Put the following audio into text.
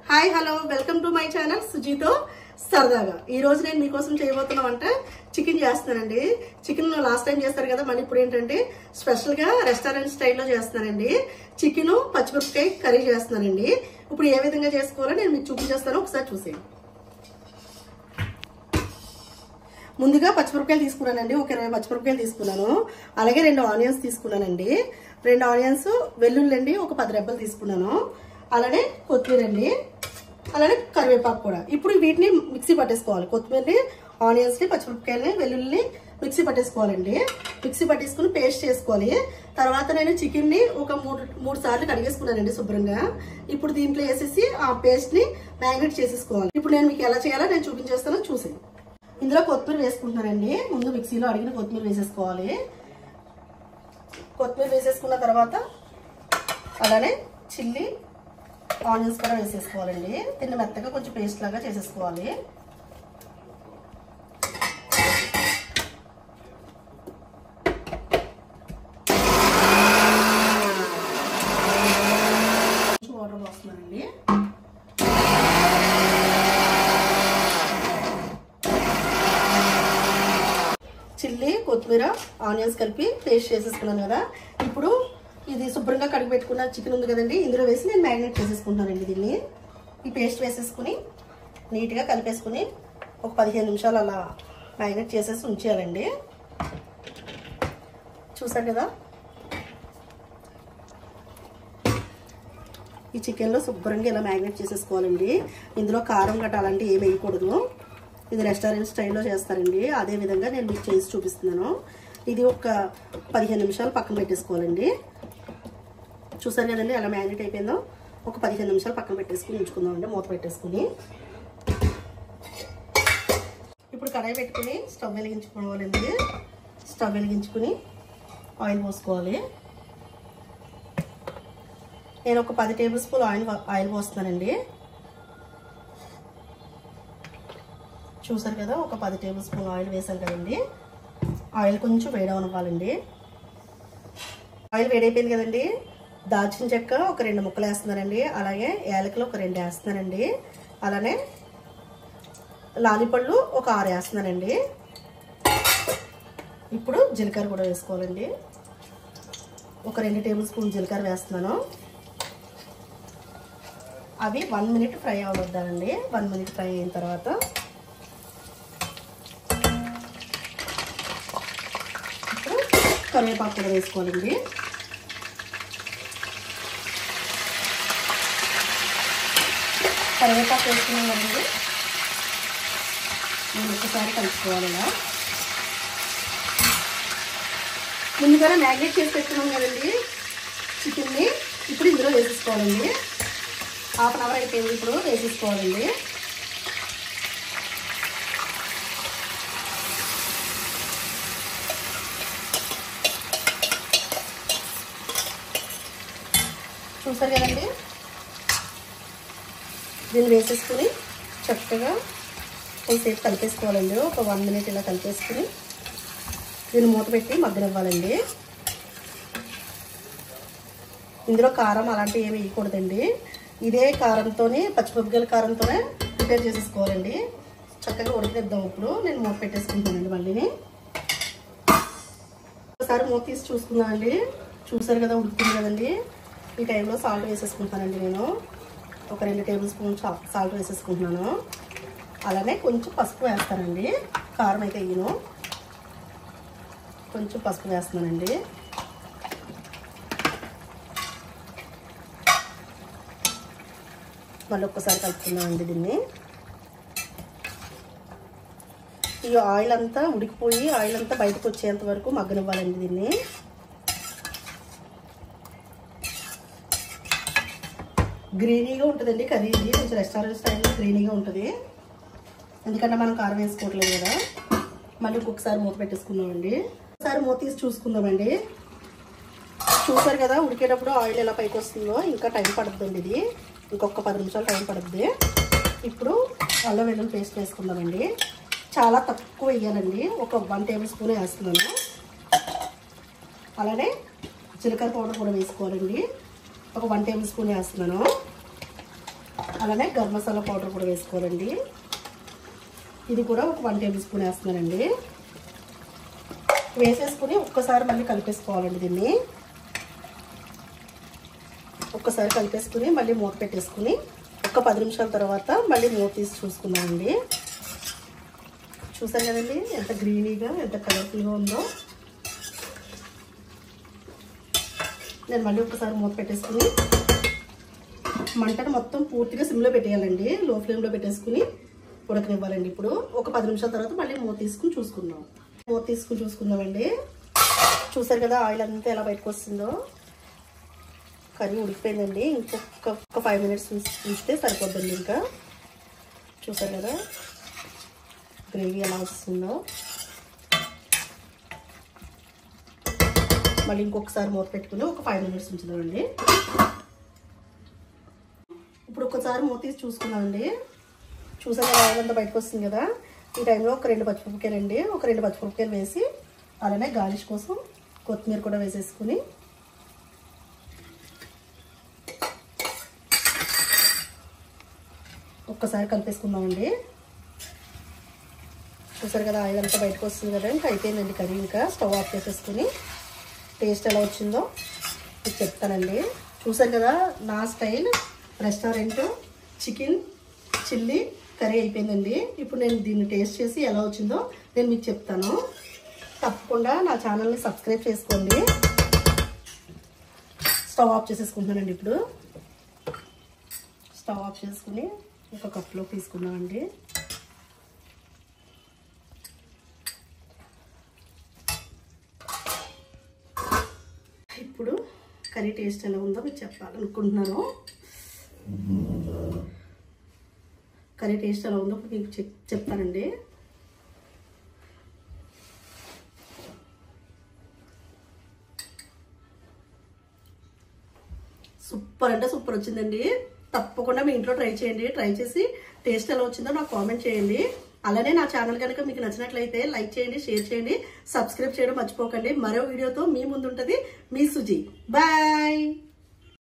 Hi hello welcome to my channel సుజీతో సరదాగా. ఈ రోజు నేను మీకోసం చేయబోతున్నా అంటే చికెన్ చేస్తున్నానండి. చికెన్ లాస్ట్ టైం చేస్తారు కదా, మళ్ళీ ఇప్పుడు ఏంటంటే స్పెషల్ గా రెస్టారెంట్ స్టైల్లో చేస్తున్నానండి. చికెన్ పచ్చిమిరపకాయ కర్రీ చేస్తున్నానండి. ఇప్పుడు ఏ విధంగా చేసుకోవాలో నేను మీకు చూపించేస్తాను, ఒకసారి చూసేయండి. ముందుగా పచ్చిమిరపకాయలు తీసుకున్నానండి. ఒక 20 పచ్చిమిరపకాయలు తీసుకున్నాను. అలాగే 2 ఆనియన్స్ తీసుకున్నానండి. 2 ఆనియన్స్, వెల్లుల్లి అండి ఒక 10 రెబ్బలు తీసుకున్నాను. అలానే కొత్తిమీర అండి, అలానే కరివేపాకు కూడా. ఇప్పుడు వీటిని మిక్సీ పట్టేసుకోవాలి. కొత్తిమీరని, ఆనియన్స్ని, పచ్చిమిరపకాయలని, వెల్లుల్లిని మిక్సీ పట్టేసుకోవాలండి. మిక్సీ పట్టేసుకుని పేస్ట్ చేసుకోవాలి. తర్వాత నేను చికెన్ని ఒక మూడు సార్లు కడిగేసుకున్నానండి శుభ్రంగా. ఇప్పుడు దీంట్లో వేసేసి ఆ పేస్ట్ని మ్యారినేట్ చేసేసుకోవాలి. ఇప్పుడు నేను మీకు ఎలా చేయాలో నేను చూపించేస్తాను, చూసేయండి. ఇందులో కొత్తిమీర వేసుకుంటున్నానండి. ముందు మిక్సీలో అడిగిన కొత్తిమీర వేసేసుకోవాలి. కొత్తిమీర వేసేసుకున్న తర్వాత అలానే చిల్లీ, ఆనియన్స్ కూడా వేసేసుకోవాలండి. దీన్ని మెత్తగా కొంచెం పేస్ట్ లాగా చేసేసుకోవాలి. వాటర్ పోస్తున్నానండి. చిల్లీ, కొత్తిమీర, ఆనియన్స్ కలిపి పేస్ట్ చేసేసుకున్నాను కదా. ఇప్పుడు ఇది శుభ్రంగా కడిగి పెట్టుకున్న చికెన్ ఉంది కదండి, ఇందులో వేసి నేను మ్యారినేట్ చేసేసుకుంటానండి. దీన్ని ఈ పేస్ట్ వేసేసుకుని నీట్గా కలిపేసుకుని ఒక 15 నిమిషాలు అలా మ్యారినేట్ చేసేసి ఉంచేయాలండి. చూసారు కదా, ఈ చికెన్లో శుభ్రంగా ఇలా మ్యారినేట్ చేసేసుకోవాలండి. ఇందులో కారం గట్ట అలాంటివి ఏమి వేయకూడదు. ఇది రెస్టారెంట్ స్టైల్లో చేస్తారండి. అదే విధంగా నేను మీకు చేసి చూపిస్తున్నాను. ఇది ఒక 15 నిమిషాలు పక్కన పెట్టేసుకోవాలండి. చూసారు కదండి ఎలా మ్యారినేట్ అయిపోయిందో. ఒక 15 నిమిషాలు పక్కన పెట్టేసుకుని ఉంచుకుందామండి, మూత పెట్టేసుకుని. ఇప్పుడు కడాయి పెట్టుకుని స్టవ్ వెలిగించుకోవాలండి. స్టవ్ వెలిగించుకుని ఆయిల్ పోసుకోవాలి. నేను ఒక 10 టేబుల్ స్పూన్ ఆయిల్ పోస్తున్నానండి. చూసారు కదా, ఒక 10 టేబుల్ స్పూన్ ఆయిల్ వేసాను కదండి. ఆయిల్ కొంచెం వేడవనివ్వాలండి. ఆయిల్ వేడైపోయింది కదండి. దాల్చిన చెక్క ఒక 2 ముక్కలు వేస్తున్నానండి. అలాగే యాలకులు ఒక 2 వేస్తున్నానండి. అలానే లాలిపళ్ళు ఒక 6 వేస్తున్నానండి. ఇప్పుడు జీలకర్ర కూడా వేసుకోవాలండి. ఒక 2 టేబుల్ స్పూన్ జీలకర్ర వేస్తున్నాను. అవి 1 మినిట్ ఫ్రై అవ్వద్దానండి. 1 మినిట్ ఫ్రై అయిన తర్వాత ఇప్పుడు కరివేపాకు కూడా వేసుకోవాలండి. కరివేపాకు వేసుకున్నాం కదండి, నేను ఒకసారి కలుపుకోవాలి. ఇలా ముందుగానే మ్యారినేట్ చేసి పెట్టుకున్నాం కదండి చికెన్ని. ఇప్పుడు ఇందులో వేసేసుకోవాలండి. హాఫ్ అన్ అవర్ అయిపోయింది, ఇప్పుడు వేసేసుకోవాలండి. చూసారు కదండి, దీన్ని వేసేసుకుని చక్కగా కొంచెంసేపు కలిపేసుకోవాలండి. ఒక 1 మినిట్ ఇలా కలిపేసుకుని దీన్ని మూత పెట్టి మగ్గనివ్వాలండి. ఇందులో కారం అలాంటివి ఏమి వేయకూడదండి. ఇదే కారంతోనే, పచ్చిమిరపకాయల కారంతోనే ప్రిపేర్ చేసేసుకోవాలండి. చక్కగా ఉడకనిద్దాం. ఇప్పుడు నేను మూత పెట్టేసుకుంటానండి. మళ్ళీని ఒకసారి మూత తీసి చూసుకుందామండి. చూసారు కదా, ఉడుకుతుంది కదండి. ఈ టైంలో సాల్ట్ వేసేసుకుంటానండి. నేను ఒక 2 టేబుల్ స్పూన్ సాల్ట్ వేసేసుకుంటున్నాను. అలానే కొంచెం పసుపు వేస్తానండి. కారం అయితే వేయను, కొంచెం పసుపు వేస్తున్నానండి. మళ్ళీ ఒక్కసారి కలుపుతున్నామండి దీన్ని. ఈ ఆయిల్ అంతా ఉడికిపోయి ఆయిల్ అంతా బయటకు వచ్చేంత వరకు మగ్గనివ్వాలండి దీన్ని. గ్రీనీగా ఉంటుందండి కర్రీ. ఇది కొంచెం రెస్టారెంట్ స్టైల్లో గ్రీనీగా ఉంటుంది, ఎందుకంటే మనం కారం వేసుకోవట్లేదు కదా. మళ్ళీ ఇంకొకసారి మూత పెట్టేసుకుందామండి. ఒకసారి మూత తీసి చూసుకుందామండి. చూసారు కదా, ఉడికేటప్పుడు ఆయిల్ ఎలా పైకి వస్తుందో. ఇంకా టైం పడుతుందండి, ఇది ఇంకొక 10 నిమిషాలు టైం పడుతుంది. ఇప్పుడు అల్లం వెల్లుల్లి పేస్ట్ వేసుకుందామండి. చాలా తక్కువ వేయాలండి, ఒక 1 టేబుల్ స్పూన్ వేస్తున్నాను. అలానే జీలకర్ర పౌడర్ కూడా వేసుకోవాలండి. ఒక 1 టేబుల్ స్పూన్ వేస్తున్నాను. అలానే గరం మసాలా పౌడర్ కూడా వేసుకోవాలండి. ఇది కూడా ఒక 1 టేబుల్ స్పూన్ వేస్తున్నానండి. వేసేసుకుని ఒక్కసారి మళ్ళీ కలిపేసుకోవాలండి. దీన్ని ఒక్కసారి కలిపేసుకుని మళ్ళీ మూత పెట్టేసుకుని ఒక 10 నిమిషాల తర్వాత మళ్ళీ మూత తీసి చూసుకుందామండి. చూసారు కదండి ఎంత గ్రీనీగా ఎంత కలర్ఫుల్గా ఉందో. నేను మళ్ళీ ఒకసారి మూత పెట్టేసుకుని మంటను మొత్తం పూర్తిగా సిమ్లో పెట్టేయాలండి. లో ఫ్లేమ్లో పెట్టేసుకుని ఉడకనివ్వాలండి. ఇప్పుడు ఒక 10 నిమిషాల తర్వాత మళ్ళీ మూత తీసుకుని చూసుకుందాం. మూత తీసుకుని చూసుకుందామండి. చూసారు కదా ఆయిల్ అంతా ఎలా బయటకు వస్తుందో. కర్రీ ఉడికిపోయిందండి. ఇంకొక 5 మినిట్స్ తీస్తే సరిపోద్దండి. ఇంకా చూసారు కదా గ్రేవీ ఎలా వస్తుందో. మళ్ళీ ఇంకొకసారి మూత పెట్టుకుని ఒక 5 మినిట్స్ ఉంచుదామండి. ఇప్పుడు ఒకసారి మూత తీసి చూసుకుందామండి. చూసారు కదా ఆయిల్ అంతా బయటకు వస్తుంది కదా. ఈ టైంలో ఒక 2 పచ్చిమిరపకాయలు అండి. ఒక 2 పచ్చిమిరపకాయలు వేసి అలానే గార్నిష్ కోసం కొత్తిమీర కూడా వేసేసుకుని ఒక్కసారి కలిపేసుకుందామండి. చూసారు కదా ఆయిల్ అంతా బయటకు వస్తుంది కదా. ఇంకా అయిపోయిందండి కర్రీ. ఇంకా స్టవ్ ఆఫ్ చేసేసుకుని టేస్ట్ ఎలా వచ్చిందో మీకు చెప్తానండి. చూసారు కదా నా style restaurant chicken chilli curry అయిపోయిందండి. ఇప్పుడు నేను దీన్ని టేస్ట్ చేసి ఎలా వచ్చిందో నేను మీకు చెప్తాను. తప్పకుండా నా ఛానల్ని సబ్స్క్రైబ్ చేసుకోండి. స్టవ్ ఆఫ్ చేసేసుకుంటున్నానండి. ఇప్పుడు స్టవ్ ఆఫ్ చేసుకుని ఒక కప్లో తీసుకున్నామండి. ఇప్పుడు కర్రీ టేస్ట్ ఎలా ఉందో మీకు చెప్పాలనుకుంటున్నాను. కర్రీ టేస్ట్ ఎలా ఉందో మీకు చెప్తానండి. సూపర్ అంటే సూపర్ వచ్చిందండి. తప్పకుండా మీ ఇంట్లో ట్రై చేయండి. ట్రై చేసి టేస్ట్ ఎలా వచ్చిందో నాకు కామెంట్ చేయండి. అలానే నా ఛానల్ కనుక మీకు నచ్చినట్లయితే లైక్ చేయండి, షేర్ చేయండి, సబ్స్క్రైబ్ చేయడం మర్చిపోకండి. మరో వీడియోతో మీ ముందు ఉంటుంది మీ సుజీ. బాయ్.